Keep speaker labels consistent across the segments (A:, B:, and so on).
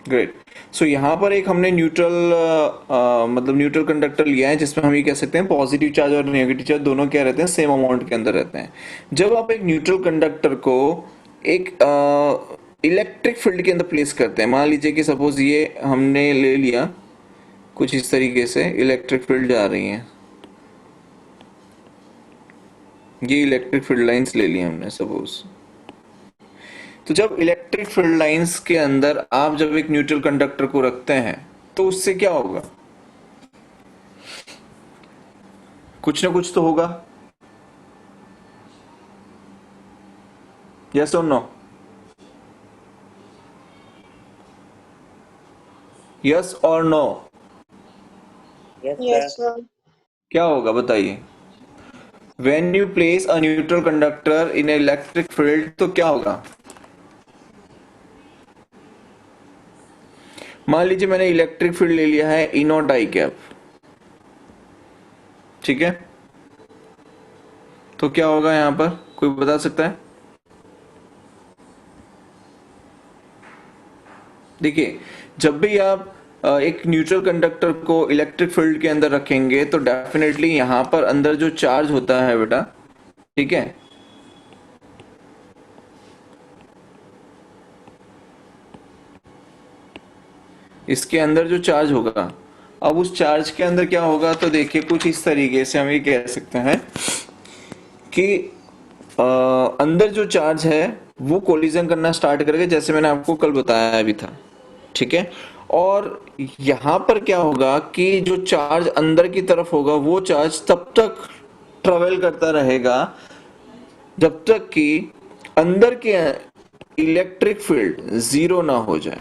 A: Great. सो यहाँ पर एक हमने न्यूट्रल मतलब न्यूट्रल कंडक्टर लिया है जिसमें हम ये कह सकते हैं पॉजिटिव चार्ज और नेगेटिव चार्ज दोनों क्या रहते हैं, सेम अमाउंट के अंदर रहते हैं। जब आप एक न्यूट्रल कंडक्टर को एक इलेक्ट्रिक फील्ड के अंदर प्लेस करते हैं, मान लीजिए कि सपोज ये हमने ले लिया कुछ इस तरीके से इलेक्ट्रिक फील्ड जा रही है, ये इलेक्ट्रिक फील्ड लाइंस ले ली हमने सपोज। तो जब इलेक्ट्रिक फील्ड लाइंस के अंदर आप जब एक न्यूट्रल कंडक्टर को रखते हैं तो उससे क्या होगा, कुछ ना कुछ तो होगा। यस और नो? यस और no?
B: Yes,
C: Yes,
B: sir.
C: sir.
A: क्या होगा बताइए? When you place a neutral conductor in electric field तो क्या होगा? मान लीजिए मैंने इलेक्ट्रिक फील्ड ले लिया है ई नॉट आई कैप, ठीक है, तो क्या होगा यहां पर, कोई बता सकता है? देखिए, जब भी आप एक न्यूट्रल कंडक्टर को इलेक्ट्रिक फील्ड के अंदर रखेंगे तो डेफिनेटली यहां पर अंदर जो चार्ज होता है बेटा, ठीक है, इसके अंदर जो चार्ज होगा, अब उस चार्ज के अंदर क्या होगा, तो देखिए कुछ इस तरीके से हम ये कह सकते हैं कि अंदर जो चार्ज है वो कोलिजन करना स्टार्ट करेगा, जैसे मैंने आपको कल बताया भी था, ठीक है। और यहां पर क्या होगा कि जो चार्ज अंदर की तरफ होगा वो चार्ज तब तक ट्रेवल करता रहेगा जब तक कि अंदर के इलेक्ट्रिक फील्ड जीरो ना हो जाए।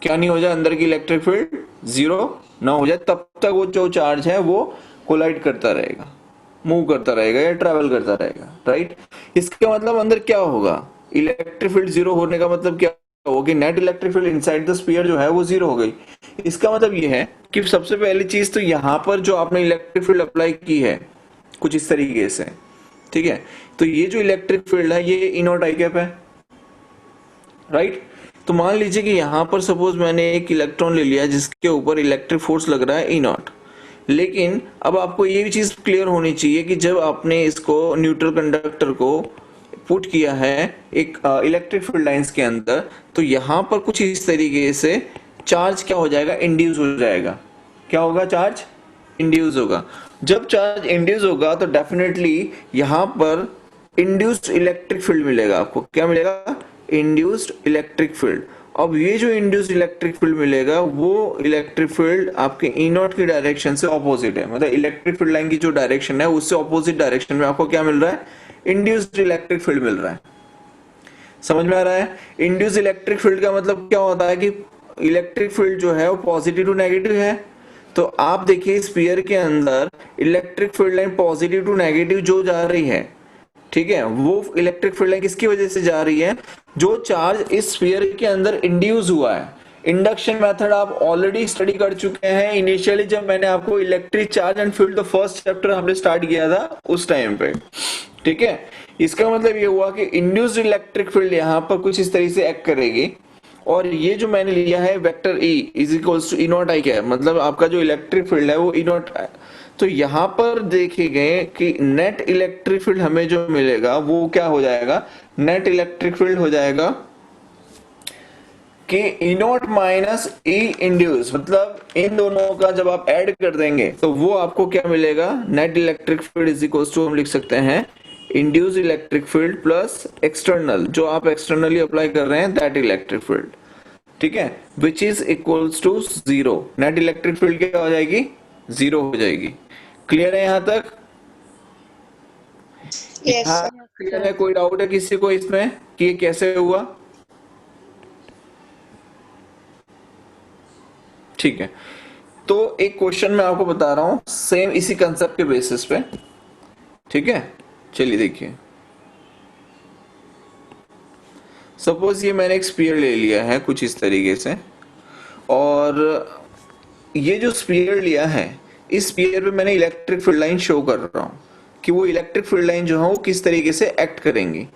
A: क्या नहीं हो जाए, अंदर की इलेक्ट्रिक फील्ड जीरो ना हो जाए, तब तक वो जो चार्ज है वो कोलाइड करता रहेगा, मूव करता रहेगा या ट्रैवल करता रहेगा, राइट। इसका मतलब अंदर क्या होगा, इलेक्ट्रिक फील्ड जीरो होने का मतलब क्या होगा कि net electric field inside the sphere जो है वो जीरो हो गई। इसका मतलब ये है कि सबसे पहली चीज तो यहां पर जो आपने इलेक्ट्रिक फील्ड अप्लाई की है कुछ इस तरीके से, ठीक है, तो ये जो इलेक्ट्रिक फील्ड है ये ई नॉट आई कैप है, राइट। तो मान लीजिए कि यहां पर सपोज मैंने एक इलेक्ट्रॉन ले लिया जिसके ऊपर इलेक्ट्रिक फोर्स लग रहा है ई नॉट, लेकिन अब आपको ये भी चीज क्लियर होनी चाहिए कि जब आपने इसको न्यूट्रल कंडक्टर को पुट किया है एक इलेक्ट्रिक फील्ड लाइंस के अंदर, तो यहां पर कुछ इस तरीके से चार्ज क्या हो जाएगा, इंड्यूस हो जाएगा। क्या होगा, चार्ज इंड्यूस होगा। जब चार्ज इंड्यूस होगा तो डेफिनेटली यहां पर इंड्यूस्ड इलेक्ट्रिक फील्ड मिलेगा आपको। क्या मिलेगा, इंड्यूस्ड इलेक्ट्रिक फील्ड। अब ये जो इंड्यूस्ड इलेक्ट्रिक फील्ड मिलेगा वो इलेक्ट्रिक फील्ड आपके ई नॉट की डायरेक्शन से ऑपोजिट है, मतलब इलेक्ट्रिक फील्ड लाइन की जो डायरेक्शन है उससे ऑपोजिट डायरेक्शन में आपको क्या मिल रहा है, इंड्यूस्ड इलेक्ट्रिक फील्ड मिल रहा है। समझ में आ रहा है? इंड्यूस्ड इलेक्ट्रिक फील्ड का मतलब क्या होता है कि इलेक्ट्रिक फील्ड जो है वो पॉजिटिव टू नेगेटिव है। तो आप देखिए स्फीयर के अंदर electric field line positive to negative जो जा रही है, ठीक है, वो इलेक्ट्रिक फील्ड लाइन किसकी वजह से जा रही है, जो चार्ज इस स्फीयर के अंदर इंड्यूस हुआ है। इंडक्शन मेथड आप ऑलरेडी स्टडी कर चुके हैं इनिशियली, जब मैंने आपको electric charge and field the first chapter हमने स्टार्ट किया था उस टाइम पे, ठीक है। इसका मतलब ये हुआ कि इंड्यूस्ड इलेक्ट्रिक फील्ड यहां पर कुछ इस तरीके से एक्ट करेगी, और ये जो मैंने लिया है vector E is equals to E naught I क्या, मतलब आपका जो इलेक्ट्रिक फील्ड है वो ई नॉट। तो यहां पर देखे गए कि नेट इलेक्ट्रिक फील्ड हमें जो मिलेगा वो क्या हो जाएगा, नेट इलेक्ट्रिक फील्ड हो जाएगा कि ई नॉट माइनस ई इंड्यूस, मतलब इन दोनों का जब आप ऐड कर देंगे तो वो आपको क्या मिलेगा, net electric field is equals to हम लिख सकते हैं induce electric field plus external जो आप एक्सटर्नली अप्लाई कर रहे हैं दैट इलेक्ट्रिक फील्ड, ठीक है, which is equals to zero. Net electric field क्या हो जाएगी, जीरो हो जाएगी। क्लियर है यहां तक?
C: Yes,
A: यहां
C: sir.
A: क्लियर है? कोई डाउट है किसी को इसमें कि ये कैसे हुआ? ठीक है, तो एक क्वेश्चन मैं आपको बता रहा हूं सेम इसी कंसेप्ट के बेसिस पे, ठीक है। चलिए देखिए, सपोज ये मैंने एक स्फीयर ले लिया है कुछ इस तरीके से, और ये जो स्फीयर लिया है इस स्फीयर पे मैंने इलेक्ट्रिक फील्ड लाइन शो कर रहा हूं कि वो इलेक्ट्रिक फील्ड लाइन जो है वो किस तरीके से एक्ट करेंगी,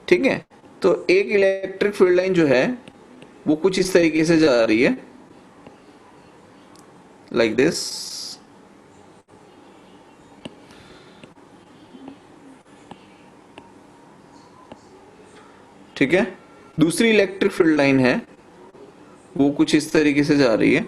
A: ठीक है। तो एक इलेक्ट्रिक फील्ड लाइन जो है वो कुछ इस तरीके से जा रही है, like this. ठीक है, दूसरी इलेक्ट्रिक फील्ड लाइन है, वो कुछ इस तरीके से जा रही है।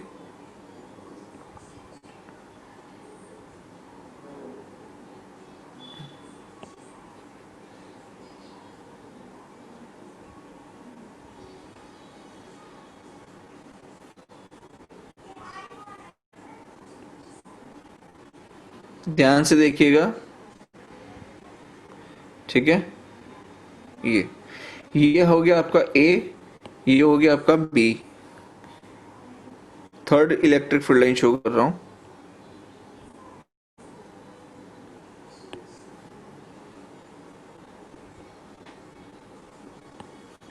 A: ध्यान से देखिएगा, ठीक है। ये हो गया आपका ए, ये हो गया आपका B. Third electric field line show कर रहा हूं।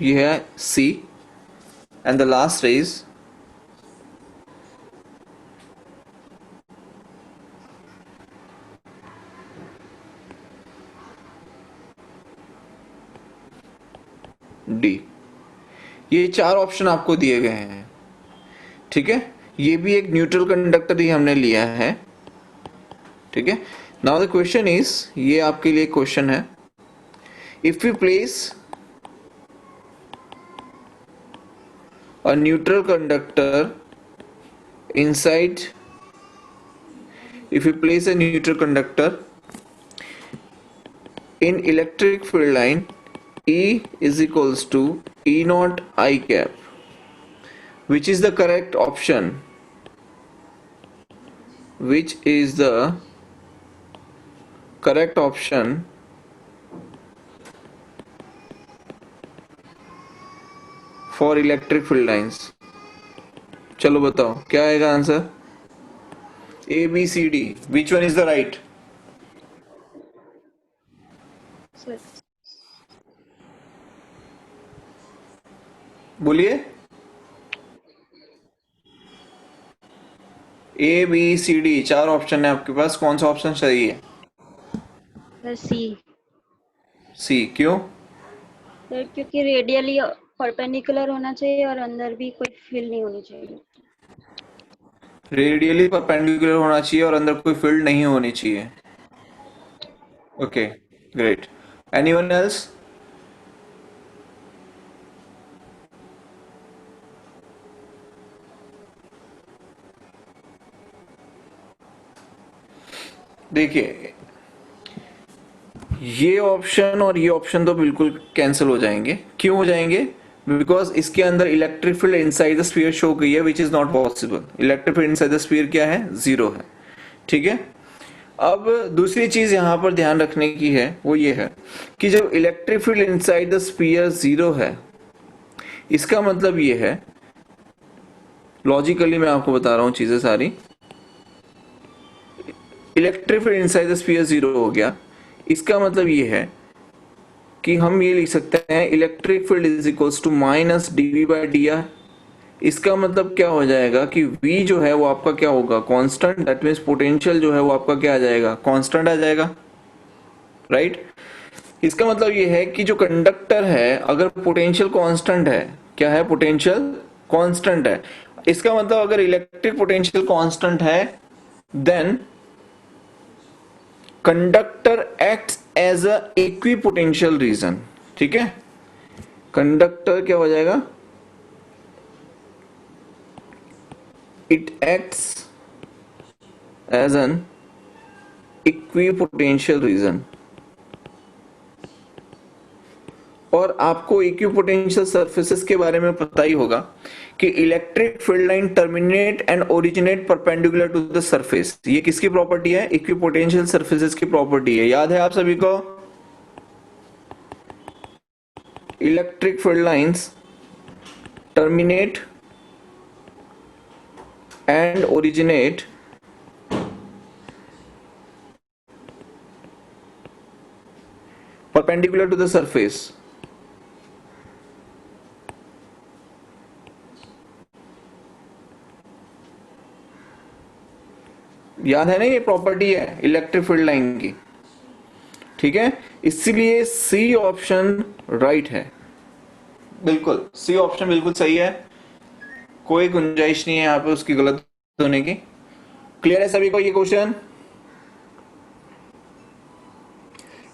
A: ये है C and the last is D. ये चार ऑप्शन आपको दिए गए हैं, ठीक है। ये भी एक न्यूट्रल कंडक्टर ही हमने लिया है, ठीक है। नाउ द क्वेश्चन इज, ये आपके लिए क्वेश्चन है, if you place a neutral conductor inside, if you place a neutral conductor in electric field line, E is equals to E naught I cap, which is the correct option, which is the correct option for electric field lines। चलो बताओ क्या आएगा answer? A B C D, which one is the right? बोलिए। A B C D चार option है आपके पास, कौन सा ऑप्शन सही है?
C: सर सी।
A: सी क्यों?
C: सर क्योंकि रेडियली परपेंडिकुलर होना चाहिए और अंदर भी कोई फील्ड नहीं होनी चाहिए।
A: रेडियली परपेंडिकुलर होना चाहिए और अंदर कोई फील्ड नहीं होनी चाहिए। Okay, great. Anyone else? देखिए, ये ऑप्शन और ये ऑप्शन तो बिल्कुल कैंसिल हो जाएंगे। क्यों हो जाएंगे? बिकॉज इसके अंदर electric field inside the sphere show की है, which is not possible. Electric field inside the sphere क्या है? जीरो है, ठीक है। अब दूसरी चीज यहां पर ध्यान रखने की है, वो ये है कि जब electric field inside the sphere zero है, इसका मतलब ये है, लॉजिकली मैं आपको बता रहा हूं चीजें सारी। Electric field inside the sphere zero हो गया, इसका मतलब ये है कि हम ये लिख सकते हैं electric field is equals to minus dv by dr। इसका मतलब क्या हो जाएगा कि v जो है वो आपका क्या होगा? कांस्टेंट। दैट मींस पोटेंशियल जो है वो आपका क्या आ जाएगा? कांस्टेंट आ जाएगा, राइट। इसका मतलब ये है कि जो कंडक्टर है, अगर पोटेंशियल कांस्टेंट है, क्या है? पोटेंशियल कांस्टेंट है। इसका मतलब अगर इलेक्ट्रिक पोटेंशियल कांस्टेंट है, then conductor acts as a equipotential region, ठीक है। कंडक्टर क्या हो जाएगा? It acts as an equipotential region. और आपको इक्विपोटेंशियल सरफेसेस के बारे में पता ही होगा कि electric field line terminate and originate perpendicular to the surface. ये किसकी प्रॉपर्टी है? इक्विपोटेंशियल सरफेसेस की प्रॉपर्टी है। याद है आप सभी को? Electric field lines terminate and originate perpendicular to the surface. याद है ना? ये प्रॉपर्टी है इलेक्ट्रिक फील्ड लाइन की, ठीक है। इसलिए सी ऑप्शन राइट है, बिल्कुल सी ऑप्शन बिल्कुल सही है, कोई गुंजाइश नहीं है यहाँ पे उसकी गलत होने की। क्लियर है सभी को ये question?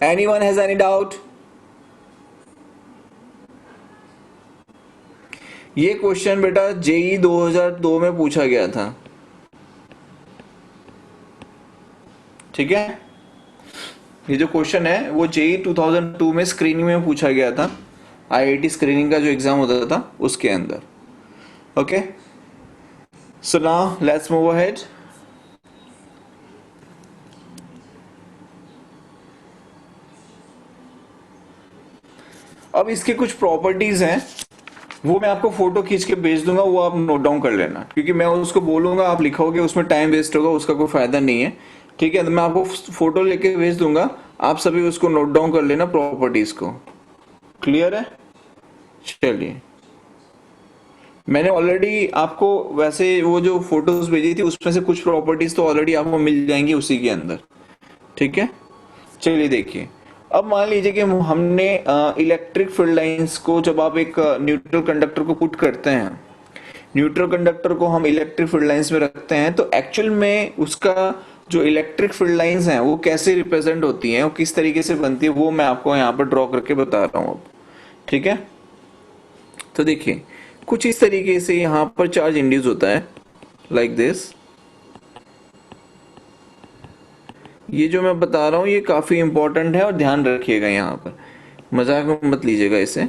A: Anyone has any doubt? ये क्वेश्चन बेटा जेई 2002 में पूछा गया था, ठीक है? ये जो क्वेश्चन है वो जेई 2002 में स्क्रीनिंग में पूछा गया था, आईआईटी स्क्रीनिंग का जो एग्जाम होता था उसके अंदर। Okay, so now let's move ahead. अब इसके कुछ प्रॉपर्टीज हैं, वो मैं आपको फोटो खींच के भेज दूंगा, वो आप नोट डाउन कर लेना, क्योंकि मैं उसको बोलूंगा आप लिखोगे उसमें टाइम वेस्ट होगा, उसका कोई फायदा नहीं है, ठीक है? तो मैं आपको फोटो लेके भेज दूंगा, आप सभी उसको नोट डाउन कर लेना प्रॉपर्टीज को। क्लियर है? चलिए, मैंने ऑलरेडी आपको वैसे वो जो फोटोज भेजी थी उसमें से कुछ प्रॉपर्टीज तो ऑलरेडी आपको मिल जाएंगी उसी के अंदर, ठीक है? चलिए देखिए, अब मान लीजिए कि हमने इलेक्ट्रिक फील्ड लाइंस को, जब आप एक न्यूट्रल कंडक्टर को पुट करते हैं, न्यूट्रल कंडक्टर को हम इलेक्ट्रिक फील्ड लाइंस में रखते हैं, तो एक्चुअल में उसका जो इलेक्ट्रिक फील्ड लाइंस हैं वो कैसे रिप्रेजेंट होती हैं, वो किस तरीके से बनती है, वो मैं आपको यहाँ पर ड्रॉ करके बता रहा हूँ अब, ठीक है? तो देखिए, कुछ इस तरीके से यहाँ पर चार्ज इंड्यूस होता है, लाइक दिस। ये जो मैं बता रहा हूँ ये काफी इंपॉर्टेंट है और ध्यान रखिएगा, यहाँ पर मजाक में मत लीजिएगा इसे,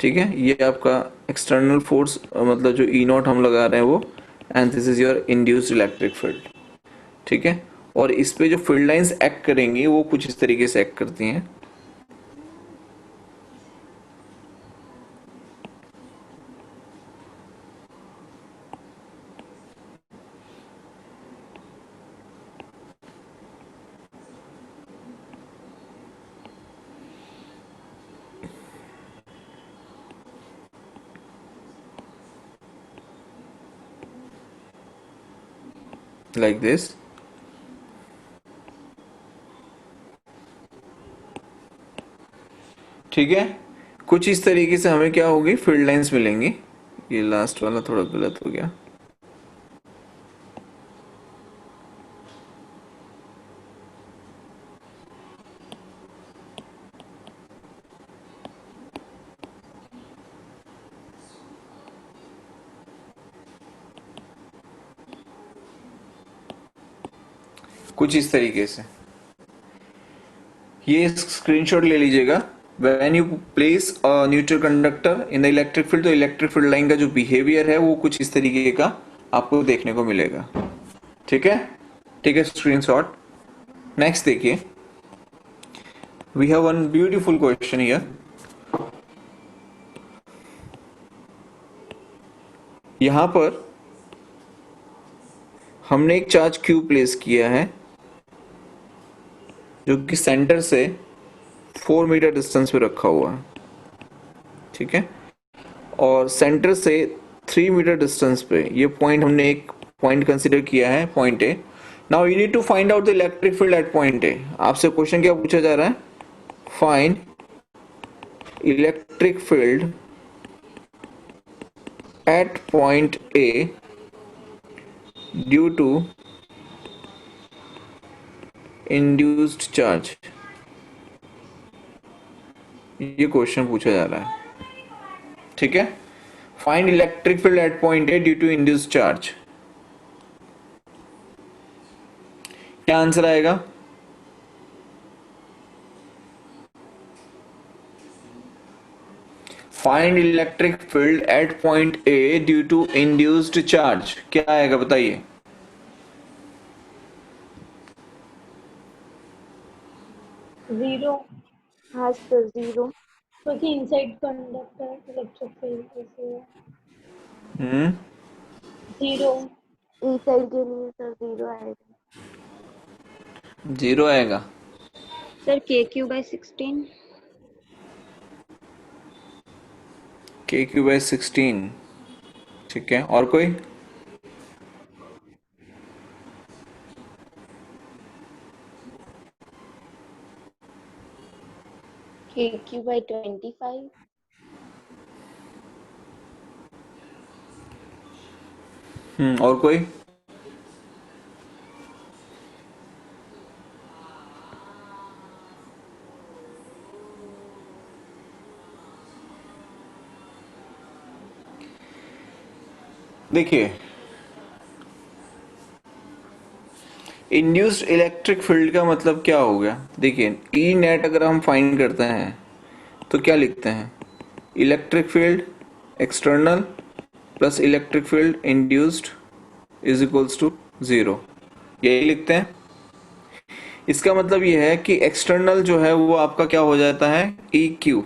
A: ठीक है? ये आपका एक्सटर्नल फोर्स, मतलब जो ई नॉट हम लगा रहे हैं वो, and this is your induced electric field, ठीक है? और इस पे जो फील्ड लाइंस एक्ट करेंगी वो कुछ इस तरीके से एक्ट करती हैं, लाइक दिस, ठीक है? कुछ इस तरीके से हमें क्या होगी, फील्ड लाइंस मिलेंगी। ये लास्ट वाला थोड़ा गलत हो गया, कुछ इस तरीके से। ये स्क्रीनशॉट ले लीजिएगा। When you place a neutral conductor in the electric field, तो इलेक्ट्रिक फील्ड लाइन का जो बिहेवियर है वो कुछ इस तरीके का आपको देखने को मिलेगा, ठीक है? ठीक है, स्क्रीनशॉट। नेक्स्ट देखिए, we have one beautiful question here. यहां पर हमने एक चार्ज क्यू प्लेस किया है जो कि सेंटर से 4 मीटर डिस्टेंस पे रखा हुआ है, ठीक है? और सेंटर से 3 मीटर डिस्टेंस पे ये पॉइंट, हमने एक पॉइंट कंसीडर किया है, point A. Now you need to find out the electric field at point A. आपसे क्वेश्चन क्या पूछा जा रहा है? Find electric field at point A due to induced charge. ये क्वेश्चन पूछा जा रहा है, ठीक है? Find electric field at point A due to induced charge. क्या आंसर आएगा? Find electric field at point A due to induced charge, क्या आएगा बताइए?
D: Zero has the zero. क्योंकि inside conductor electric field ऐसे है.
A: हम्म,
D: Zero. Inside के लिए सर zero आएगा.
A: जीरो आएगा।
C: Sir KQ/16।
A: KQ/16, ठीक है? और कोई?
D: KQ/25.
A: और कोई? देखिए, इंड्यूस्ड इलेक्ट्रिक फील्ड का मतलब क्या हो गया? देखिए, ई नेट अगर हम फाइंड करते हैं तो क्या लिखते हैं? Electric field external plus electric field induced is equals to zero, यही लिखते हैं। इसका मतलब यह है कि एक्सटर्नल जो है वो आपका क्या हो जाता है? E Q.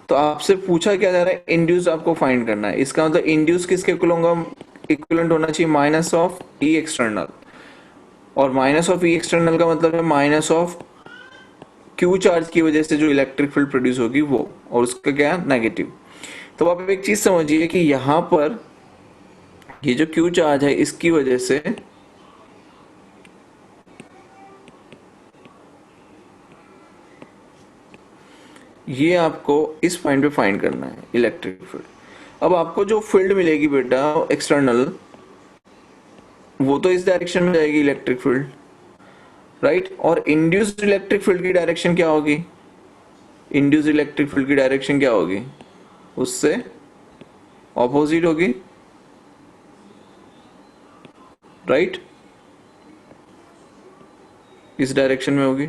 A: तो आपसे पूछा क्या जा रहा है? इंड्यूस आपको फाइंड करना है। इसका मतलब इंड्यूस किसके इक्विवेलेंट होना चाहिए? माइनस ऑफ ई एक्सटर्नल, और माइनस ऑफ ई एक्सटर्नल का मतलब है माइनस ऑफ क्यू चार्ज की वजह से जो इलेक्ट्रिक फील्ड प्रोड्यूस होगी वो, और उसका क्या? नेगेटिव। तो आप एक चीज समझिए कि यहां पर ये जो क्यू चार्ज है इसकी वजह से ये आपको इस पॉइंट पे फाइंड करना है इलेक्ट्रिक फील्ड। अब आपको जो फील्ड मिलेगी बेटा एक्सटर्नल, वो तो इस डायरेक्शन में जाएगी इलेक्ट्रिक फील्ड, राइट? और इंड्यूस्ड इलेक्ट्रिक फील्ड की डायरेक्शन क्या होगी? इंड्यूस्ड इलेक्ट्रिक फील्ड की डायरेक्शन क्या होगी? उससे ऑपोजिट होगी, राइट? इस डायरेक्शन में होगी।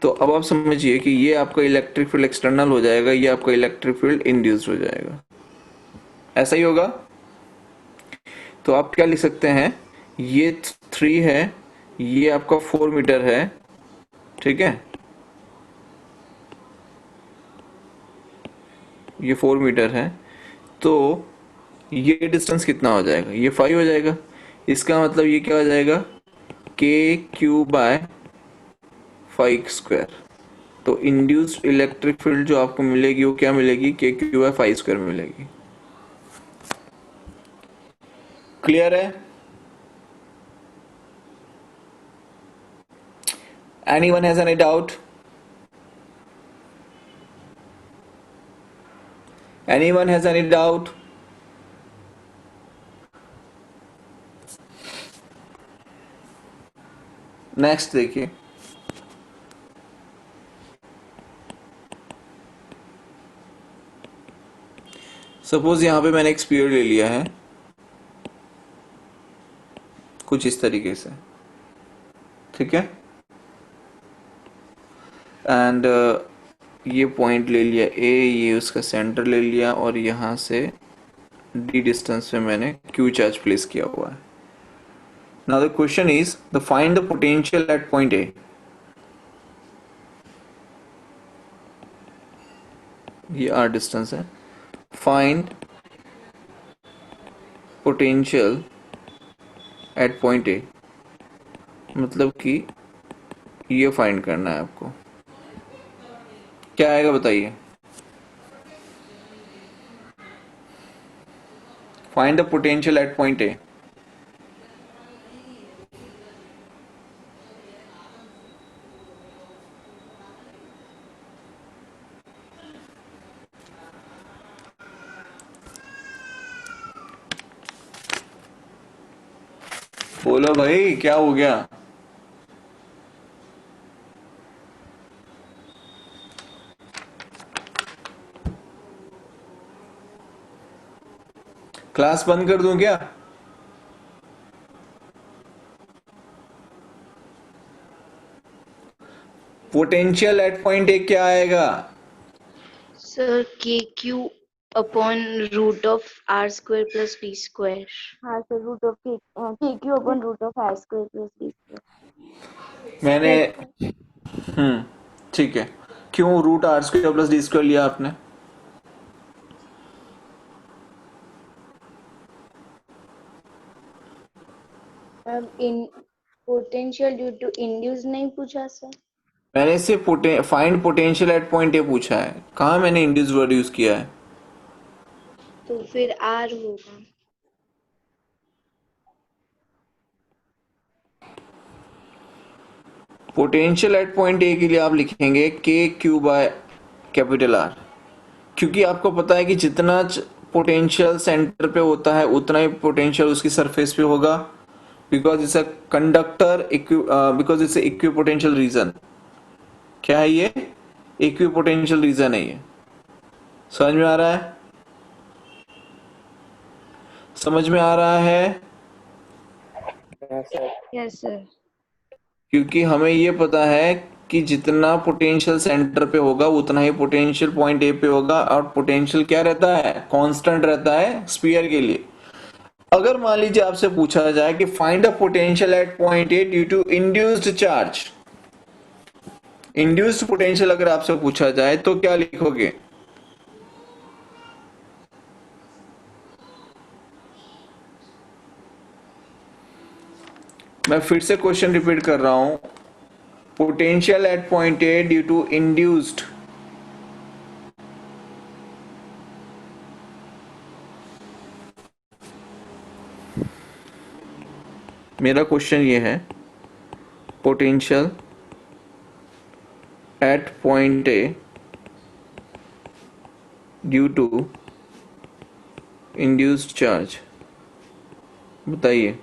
A: तो अब आप समझिए कि ये आपका इलेक्ट्रिक फील्ड एक्सटर्नल हो जाएगा, ये आपका इलेक्ट्रिक फील्ड इंड्यूस्ड हो जाएगा, ऐसा ही होगा। तो आप क्या लिख सकते हैं? ये 3 है, ये आपका 4 मीटर है, ठीक है? ये 4 मीटर है, तो ये डिस्टेंस कितना हो जाएगा? ये 5 हो जाएगा। इसका मतलब ये क्या हो जाएगा? के क्यू बाय 5 स्क्वायर। तो इंड्यूस्ड इलेक्ट्रिक फील्ड जो आपको मिलेगी वो क्या मिलेगी? के क्यू बाय 5 स्क्वायर मिलेगी। क्लियर है? Anyone has any doubt? Anyone has any doubt? Next देखिए, सपोज यहां पे मैंने एक स्पीयर ले लिया है कुछ इस तरीके से, ठीक है? एंड ये पॉइंट ले लिया ए, ये उसका सेंटर ले लिया, और यहां से डी डिस्टेंस पे मैंने क्यू चार्ज प्लेस किया हुआ है। Now the question is the find the potential at point ए। ये आर डिस्टेंस है। फाइंड पोटेंशियल एट पॉइंट ए, मतलब कि ये फाइंड करना है आपको। क्या आएगा बताइए? Find the potential at point ए। बोलो भाई, क्या हो गया? क्लास बंद कर दूं क्या? पोटेंशियल एट पॉइंट ए क्या आएगा?
E: Sir, KQ upon root of R square plus D square.
F: हाँ सर, रूट ऑफ के Q upon root of R square plus B square.
A: मैंने ठीक है। क्यों root R square plus D square लिया आपने?
E: In potential due to induce नहीं पूछा सर?
A: मैंने इससे फाइंड पोटेंशियल एट पॉइंट ए पूछा है, कहाँ मैंने इंड्यूस वर्ड यूज किया है?
E: तो फिर R होगा।
A: पोटेंशियल एट पॉइंट ए के लिए आप लिखेंगे के क्यू बाय कैपिटल आर, क्योंकि आपको पता है कि जितना पोटेंशियल सेंटर पे होता है उतना ही पोटेंशियल उसकी सरफेस पे होगा, because it's a conductor, because it's equipotential region. क्या है ये? इक्विपोटेंशियल रीजन है ये। समझ में आ रहा है? समझ में आ रहा है?
B: Yes, sir.
C: Yes sir.
A: क्योंकि हमें ये पता है कि जितना पोटेंशियल सेंटर पे होगा उतना ही पोटेंशियल पॉइंट ए पे होगा, और पोटेंशियल क्या रहता है? कांस्टेंट रहता है स्फीयर के लिए। अगर मान लीजिए आपसे पूछा जाए कि find a potential at point A due to induced charge, induced potential अगर आपसे पूछा जाए तो क्या लिखोगे? मैं फिर से क्वेश्चन रिपीट कर रहा हूं। Potential at point A due to induced, मेरा क्वेश्चन ये है, potential at point A due to induced charge, बताइए।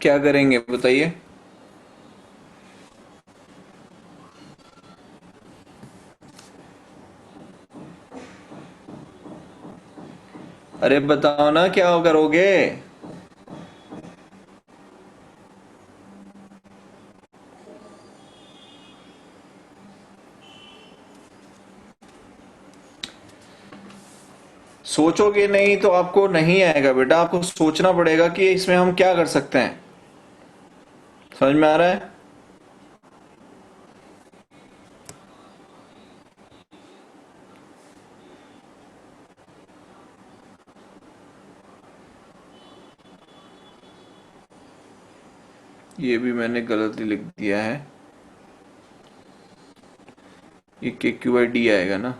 A: क्या करेंगे बताइए? अरे बताओ ना क्या करोगे? सोचोगे नहीं तो आपको नहीं आएगा बेटा, आपको सोचना पड़ेगा कि इसमें हम क्या कर सकते हैं। समझ में आ रहा है? ये भी मैंने गलत ही लिख दिया है, ये के क्यू आई डी आएगा ना।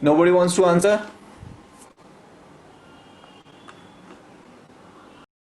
A: Nobody wants to answer?